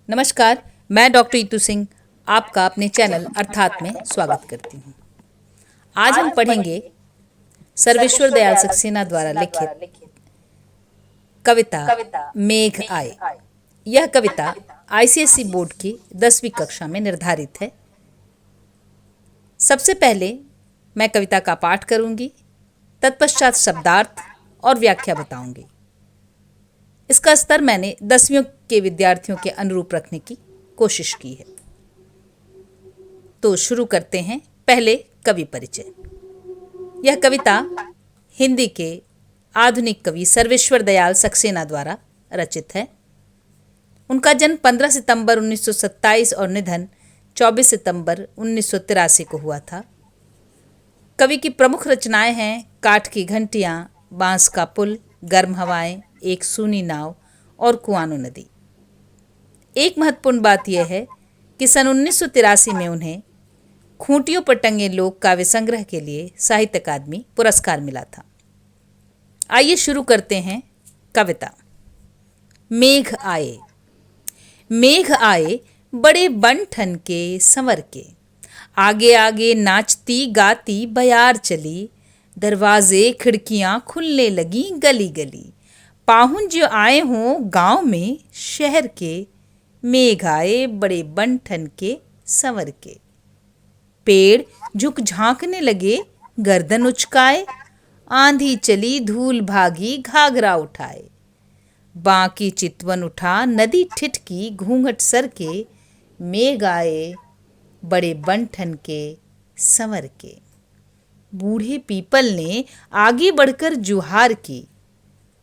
नमस्कार। मैं डॉक्टर ईतू सिंह आपका अपने चैनल अर्थात में स्वागत करती हूँ। आज हम पढ़ेंगे सर्वेश्वर दयाल सक्सेना द्वारा लिखित कविता मेघ आए। यह कविता आईसीएसई बोर्ड की 10वीं कक्षा में निर्धारित है। सबसे पहले मैं कविता का पाठ करूंगी, तत्पश्चात शब्दार्थ और व्याख्या बताऊंगी। इसका स्तर मैंने 10वीं के विद्यार्थियों के अनुरूप रखने की कोशिश की है। तो शुरू करते हैं। पहले कवि परिचय। यह कविता हिंदी के आधुनिक कवि सर्वेश्वर दयाल सक्सेना द्वारा रचित है। उनका जन्म 15 सितंबर 1927 और निधन 24 सितंबर 1983 को हुआ था। कवि की प्रमुख रचनाएं हैं काठ की घंटियां, बांस का पुल, गर्म हवाएं, एक सूनी नाव और कुआनो नदी। एक महत्वपूर्ण बात यह है कि सन 1983 में उन्हें खूंटियों पर टंगे लोक काव्य संग्रह के लिए साहित्य अकादमी पुरस्कार मिला था। आइए शुरू करते हैं कविता। मेघ आए। मेघ आए बड़े बन ठन के संवर के, आगे आगे नाचती गाती बयार चली, दरवाजे खिड़कियां खुलने लगी गली गली, पाहुन जो आए हों गांव में शहर के, मेघ आए बड़े बन ठन के संवर के। पेड़ झुक झांकने लगे गर्दन उचकाए, आंधी चली धूल भागी घाघरा उठाए, बाकी चितवन उठा नदी ठिठकी घूंघट सर के, मेघ आए बड़े बन ठन के संवर के। बूढ़े पीपल ने आगे बढ़कर जुहार की,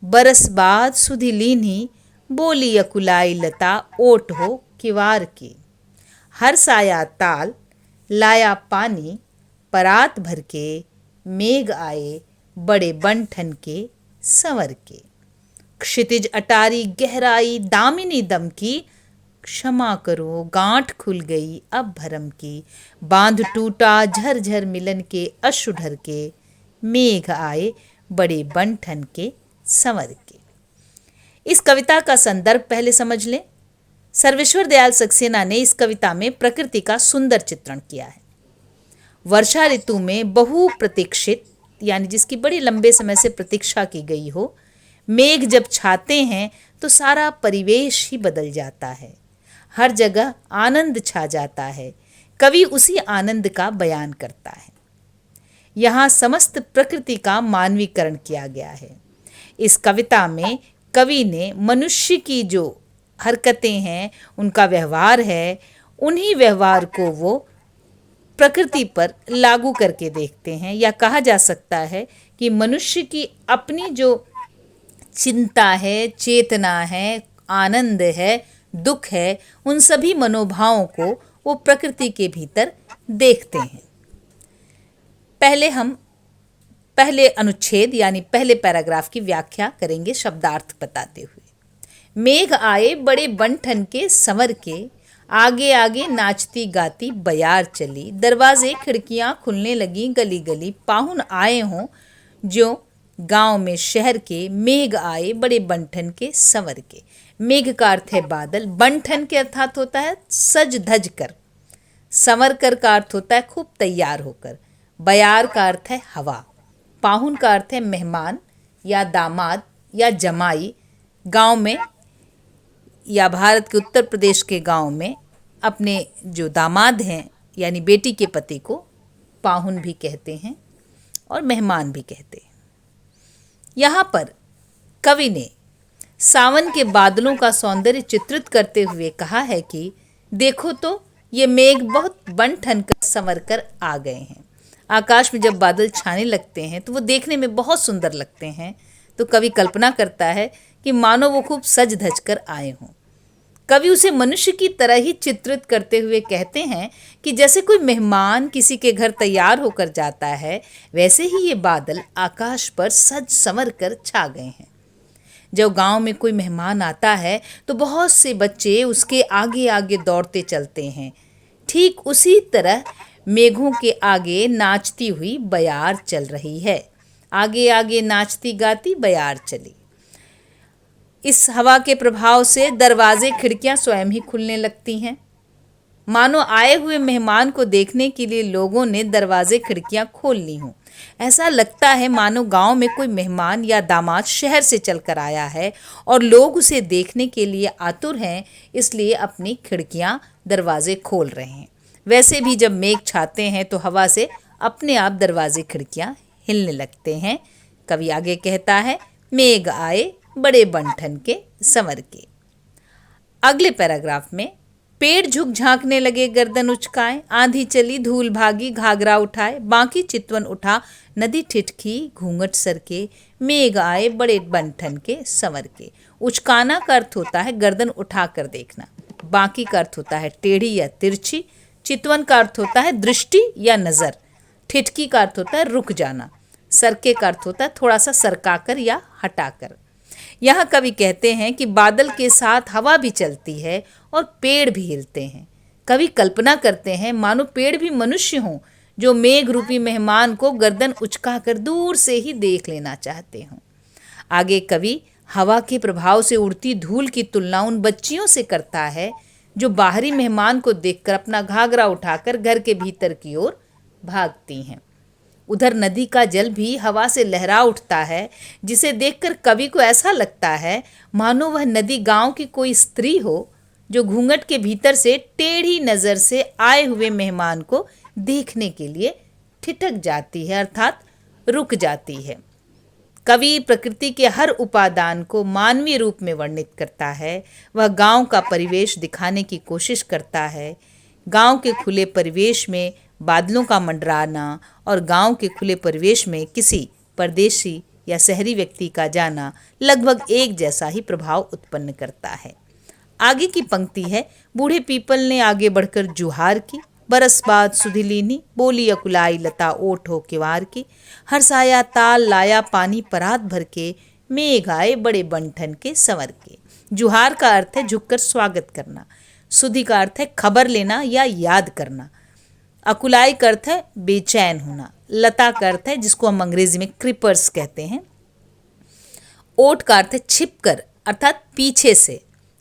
बरस बाद सुधि लीन्ही बोली अकुलाई लता ओट हो किवार की, हर साया ताल लाया पानी परात भर के, मेघ आए बड़े बन ठन के संवर के। क्षितिज अटारी गहराई दामिनी दम की, क्षमा करो गांठ खुल गई अब भरम की, बांध टूटा झरझर मिलन के अश्रु ढर के, मेघ आए बड़े बन ठन के संवर के। इस कविता का संदर्भ पहले समझ लें। सर्वेश्वर दयाल सक्सेना ने इस कविता में प्रकृति का सुंदर चित्रण किया है। वर्षा ऋतु में बहु प्रतीक्षित, यानी जिसकी बड़ी लंबे समय से प्रतीक्षा की गई हो, मेघ जब छाते हैं तो सारा परिवेश ही बदल जाता है, हर जगह आनंद छा जाता है। कवि उसी आनंद का बयान करता है। यहाँ समस्त प्रकृति का मानवीकरण किया गया है। इस कविता में कवि ने मनुष्य की जो हरकतें हैं, उनका व्यवहार है, उन्हीं व्यवहार को वो प्रकृति पर लागू करके देखते हैं। या कहा जा सकता है कि मनुष्य की अपनी जो चिंता है, चेतना है, आनंद है, दुख है, उन सभी मनोभावों को वो प्रकृति के भीतर देखते हैं। हम पहले अनुच्छेद यानी पहले पैराग्राफ की व्याख्या करेंगे शब्दार्थ बताते हुए। मेघ आए बड़े बन ठन के संवर के, आगे आगे नाचती गाती बयार चली, दरवाजे खिड़कियां खुलने लगी गली गली, पाहुन आए हों जो गांव में शहर के, मेघ आए बड़े बन ठन के संवर के। मेघ का अर्थ है बादल, बन ठन के अर्थात होता है सज धज कर, संवर कर का अर्थ होता है खूब तैयार होकर, बयार का अर्थ है हवा, पाहुन का अर्थ है मेहमान या दामाद या जमाई। गांव में या भारत के उत्तर प्रदेश के गांव में अपने जो दामाद हैं यानी बेटी के पति को पाहुन भी कहते हैं और मेहमान भी कहते हैं। यहाँ पर कवि ने सावन के बादलों का सौंदर्य चित्रित करते हुए कहा है कि देखो तो ये मेघ बहुत बन ठन कर संवर कर आ गए हैं। आकाश में जब बादल छाने लगते हैं तो वो देखने में बहुत सुंदर लगते हैं। तो कवि कल्पना करता है कि मानो वो खूब सज धज कर आए हों। कवि उसे मनुष्य की तरह ही चित्रित करते हुए कहते हैं कि जैसे कोई मेहमान किसी के घर तैयार होकर जाता है, वैसे ही ये बादल आकाश पर सज संवर कर छा गए हैं। जब गांव में कोई मेहमान आता है तो बहुत से बच्चे उसके आगे आगे दौड़ते चलते हैं। ठीक उसी तरह मेघों के आगे नाचती हुई बयार चल रही है। आगे आगे नाचती गाती बयार चली। इस हवा के प्रभाव से दरवाजे खिड़कियां स्वयं ही खुलने लगती हैं, मानो आए हुए मेहमान को देखने के लिए लोगों ने दरवाजे खिड़कियां खोल ली हों। ऐसा लगता है मानो गांव में कोई मेहमान या दामाद शहर से चलकर आया है और लोग उसे देखने के लिए आतुर हैं, इसलिए अपनी खिड़कियां दरवाजे खोल रहे हैं। वैसे भी जब मेघ छाते हैं तो हवा से अपने आप दरवाजे खिड़कियां हिलने लगते हैं। कवि आगे कहता है, मेघ आए बड़े बंठन के संवर के। अगले पैराग्राफ में, पेड़ झुक झांकने लगे गर्दन उचकाए, आंधी चली धूल भागी घाघरा उठाए, बाकी चितवन उठा नदी ठिठकी घूंघट सर के, मेघ आए बड़े बंठन के संवर के। उचकाना का अर्थ होता है गर्दन उठाकर देखना, बाकी का अर्थ होता है टेढ़ी या तिरछी, चितवन का अर्थ होता है दृष्टि या नज़र, ठिठकी का अर्थ होता है रुक जाना, सरके का अर्थ होता है थोड़ा सा सरकाकर या हटाकर। यहाँ कवि कहते हैं कि बादल के साथ हवा भी चलती है और पेड़ भी हिलते हैं। कवि कल्पना करते हैं मानो पेड़ भी मनुष्य हों जो मेघ रूपी मेहमान को गर्दन उचकाकर दूर से ही देख लेना चाहते हों। आगे कवि हवा के प्रभाव से उड़ती धूल की तुलना उन बच्चियों से करता है जो बाहरी मेहमान को देखकर अपना घाघरा उठाकर घर के भीतर की ओर भागती हैं। उधर नदी का जल भी हवा से लहरा उठता है, जिसे देखकर कवि को ऐसा लगता है मानो वह नदी गांव की कोई स्त्री हो जो घूंघट के भीतर से टेढ़ी नज़र से आए हुए मेहमान को देखने के लिए ठिठक जाती है, अर्थात रुक जाती है। कवि प्रकृति के हर उपादान को मानवीय रूप में वर्णित करता है। वह गांव का परिवेश दिखाने की कोशिश करता है। गांव के खुले परिवेश में बादलों का मंडराना और गांव के खुले परिवेश में किसी परदेशी या शहरी व्यक्ति का जाना लगभग एक जैसा ही प्रभाव उत्पन्न करता है। आगे की पंक्ति है, बूढ़े पीपल ने आगे बढ़कर जुहार की, बरस बाद सुधिलीनी बोली अकुलाई लता ओठ हो किवार की, हरसाया ताल लाया पानी परात भर के, मेघ आए बड़े बंठन के संवर के। जुहार का अर्थ है झुककर स्वागत करना, सुधि का अर्थ है खबर लेना या याद करना, अकुलाई का अर्थ है बेचैन होना, लता का अर्थ है जिसको हम अंग्रेजी में क्रिपर्स कहते हैं, ओट का अर्थ है छिपकर अर्थात पीछे से,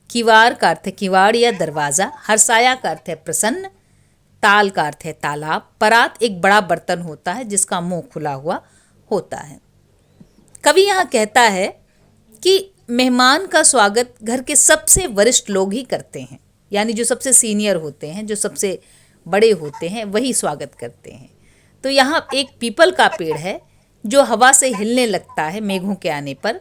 किवार का अर्थ है किवाड़ या दरवाज़ा, हरसाया का अर्थ है प्रसन्न, ताल का अर्थ है तालाब, परात एक बड़ा बर्तन होता है जिसका मुंह खुला हुआ होता है। कवि यहाँ कहता है कि मेहमान का स्वागत घर के सबसे वरिष्ठ लोग ही करते हैं, यानी जो सबसे सीनियर होते हैं, जो सबसे बड़े होते हैं, वही स्वागत करते हैं। तो यहाँ एक पीपल का पेड़ है जो हवा से हिलने लगता है मेघों के आने पर,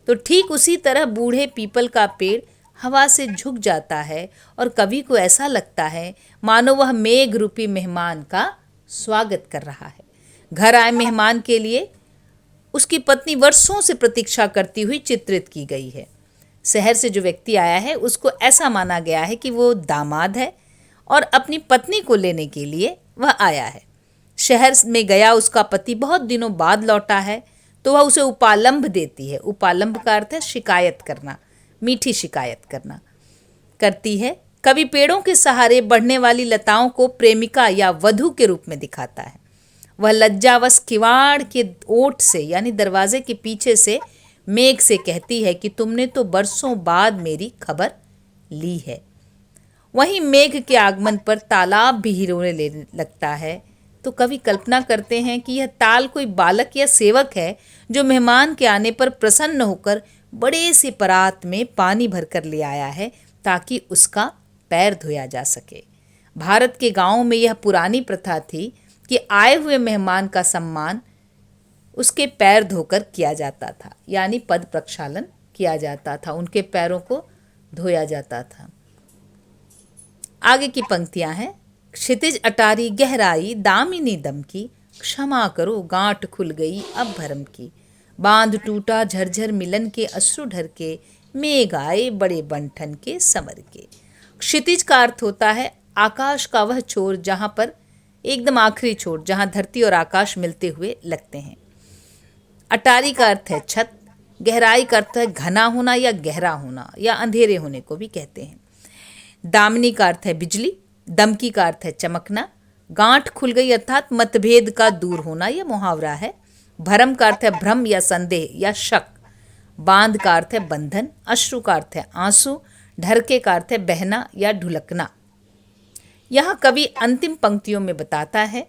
तो ठीक उसी तरह बूढ़े पीपल का पेड़ हवा से झुक जाता है और कवि को ऐसा लगता है मानो वह मेघ रूपी मेहमान का स्वागत कर रहा है। घर आए मेहमान के लिए उसकी पत्नी वर्षों से प्रतीक्षा करती हुई चित्रित की गई है। शहर से जो व्यक्ति आया है उसको ऐसा माना गया है कि वो दामाद है और अपनी पत्नी को लेने के लिए वह आया है। शहर में गया उसका पति बहुत दिनों बाद लौटा है तो वह उसे उपालंभ देती है। उपालंभ का अर्थ है शिकायत करना, मीठी शिकायत करती है। कवि पेड़ों के सहारे बढ़ने वाली लताओं को प्रेमिका या वधू के रूप में दिखाता है। वह लज्जावश किवाड़ के ओट से यानी दरवाजे के पीछे से मेघ से कहती है कि तुमने तो बरसों बाद मेरी खबर ली है। वहीं मेघ के आगमन पर तालाब भी हिलोने लेने लगता है। तो कवि कल्पना करते हैं कि यह ताल कोई बालक या सेवक है जो मेहमान के आने पर प्रसन्न होकर बड़े से परात में पानी भरकर ले आया है ताकि उसका पैर धोया जा सके। भारत के गांवों में यह पुरानी प्रथा थी कि आए हुए मेहमान का सम्मान उसके पैर धोकर किया जाता था, यानी पद प्रक्षालन किया जाता था, उनके पैरों को धोया जाता था। आगे की पंक्तियां हैं, क्षितिज अटारी गहराई दामिनी दम की, क्षमा करो गांठ खुल गई अब भरम की, बांध टूटा झरझर मिलन के अश्रु ढर के, मेघ आए बड़े बंठन के संवर के। क्षितिज का अर्थ होता है आकाश का वह छोर जहां पर एकदम आखिरी छोर, जहां धरती और आकाश मिलते हुए लगते हैं। अटारी का अर्थ है छत, गहराई का अर्थ है घना होना या गहरा होना या अंधेरे होने को भी कहते हैं। दामिनी का अर्थ है बिजली, दमकी का अर्थ है चमकना, गांठ खुल गई अर्थात मतभेद का दूर होना यह मुहावरा है। भरम का अर्थ है भ्रम या संदेह या शक, बांध का अर्थ है बंधन, अश्रु का अर्थ है आंसू, ढरके का अर्थ है बहना या ढुलकना। यहाँ कवि अंतिम पंक्तियों में बताता है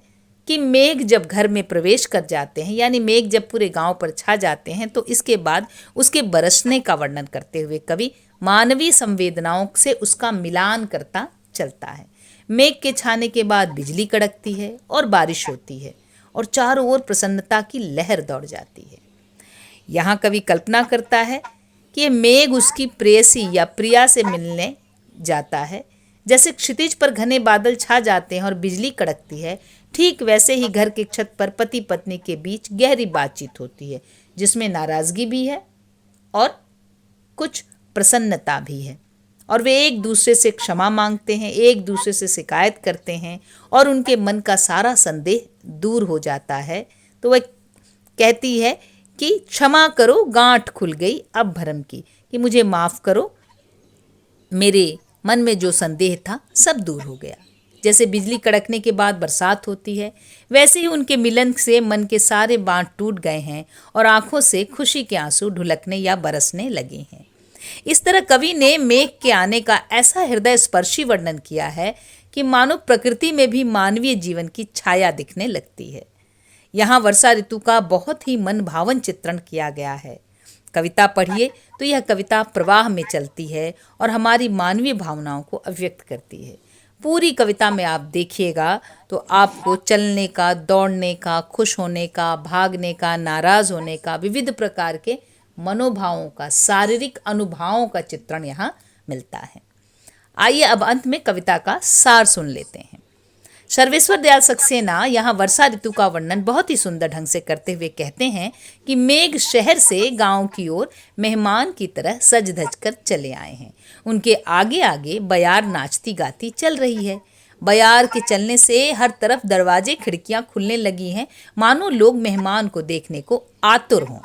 कि मेघ जब घर में प्रवेश कर जाते हैं, यानी मेघ जब पूरे गांव पर छा जाते हैं, तो इसके बाद उसके बरसने का वर्णन करते हुए कवि मानवीय संवेदनाओं से उसका मिलान करता चलता है। मेघ के छाने के बाद बिजली कड़कती है और बारिश होती है और चारों ओर प्रसन्नता की लहर दौड़ जाती है। यहाँ कवि कल्पना करता है कि ये मेघ उसकी प्रेयसी या प्रिया से मिलने जाता है। जैसे क्षितिज पर घने बादल छा जाते हैं और बिजली कड़कती है, ठीक वैसे ही घर की छत पर पति पत्नी के बीच गहरी बातचीत होती है, जिसमें नाराजगी भी है और कुछ प्रसन्नता भी है। और वे एक दूसरे से क्षमा मांगते हैं, एक दूसरे से शिकायत करते हैं और उनके मन का सारा संदेह दूर हो जाता है। तो वह कहती है कि क्षमा करो, गांठ खुल गई अब भरम की, कि मुझे माफ़ करो, मेरे मन में जो संदेह था सब दूर हो गया। जैसे बिजली कड़कने के बाद बरसात होती है, वैसे ही उनके मिलन से मन के सारे बांध टूट गए हैं और आंखों से खुशी के आंसू ढुलकने या बरसने लगे हैं। इस तरह कवि ने मेघ के आने का ऐसा हृदय स्पर्शी वर्णन किया है कि मानो प्रकृति में भी मानवीय जीवन की छाया दिखने लगती है। यहाँ वर्षा ऋतु का बहुत ही मन भावन चित्रण किया गया है। कविता पढ़िए तो यह कविता प्रवाह में चलती है और हमारी मानवीय भावनाओं को अभिव्यक्त करती है। पूरी कविता में आप देखिएगा तो आपको चलने का, दौड़ने का, खुश होने का, भागने का, नाराज होने का, विविध प्रकार के मनोभावों का, शारीरिक अनुभवों का चित्रण यहाँ मिलता है। आइए अब अंत में कविता का सार सुन लेते हैं। सर्वेश्वर दयाल सक्सेना यहाँ वर्षा ऋतु का वर्णन बहुत ही सुंदर ढंग से करते हुए कहते हैं कि मेघ शहर से गांव की ओर मेहमान की तरह सज धज कर चले आए हैं। उनके आगे आगे बयार नाचती गाती चल रही है। बयार के चलने से हर तरफ दरवाजे खिड़कियां खुलने लगी हैं, मानो लोग मेहमान को देखने को आतुर हों।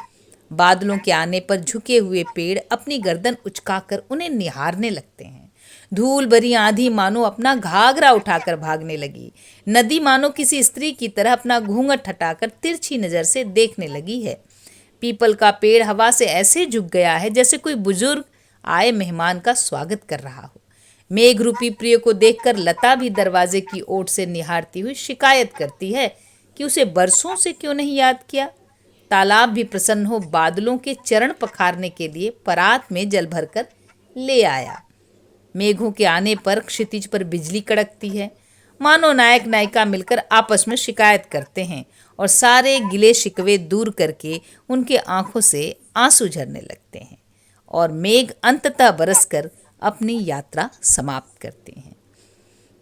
बादलों के आने पर झुके हुए पेड़ अपनी गर्दन उचकाकर उन्हें निहारने लगते हैं। धूल भरी आंधी मानो अपना घाघरा उठाकर भागने लगी। नदी मानो किसी स्त्री की तरह अपना घूंघट हटाकर तिरछी नजर से देखने लगी है। पीपल का पेड़ हवा से ऐसे झुक गया है जैसे कोई बुजुर्ग आए मेहमान का स्वागत कर रहा हो। मेघ रूपी प्रिय को देखकर लता भी दरवाजे की ओट से निहारती हुई शिकायत करती है कि उसे बरसों से क्यों नहीं याद किया। तालाब भी प्रसन्न हो बादलों के चरण पखारने के लिए परात में जल भरकर ले आया। मेघों के आने पर क्षितिज पर बिजली कड़कती है, मानो नायक नायिका मिलकर आपस में शिकायत करते हैं और सारे गिले शिकवे दूर करके उनके आंखों से आंसू झरने लगते हैं और मेघ अंततः बरसकर अपनी यात्रा समाप्त करते हैं।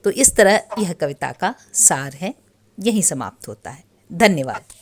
तो इस तरह यह कविता का सार है, यहीं समाप्त होता है। धन्यवाद।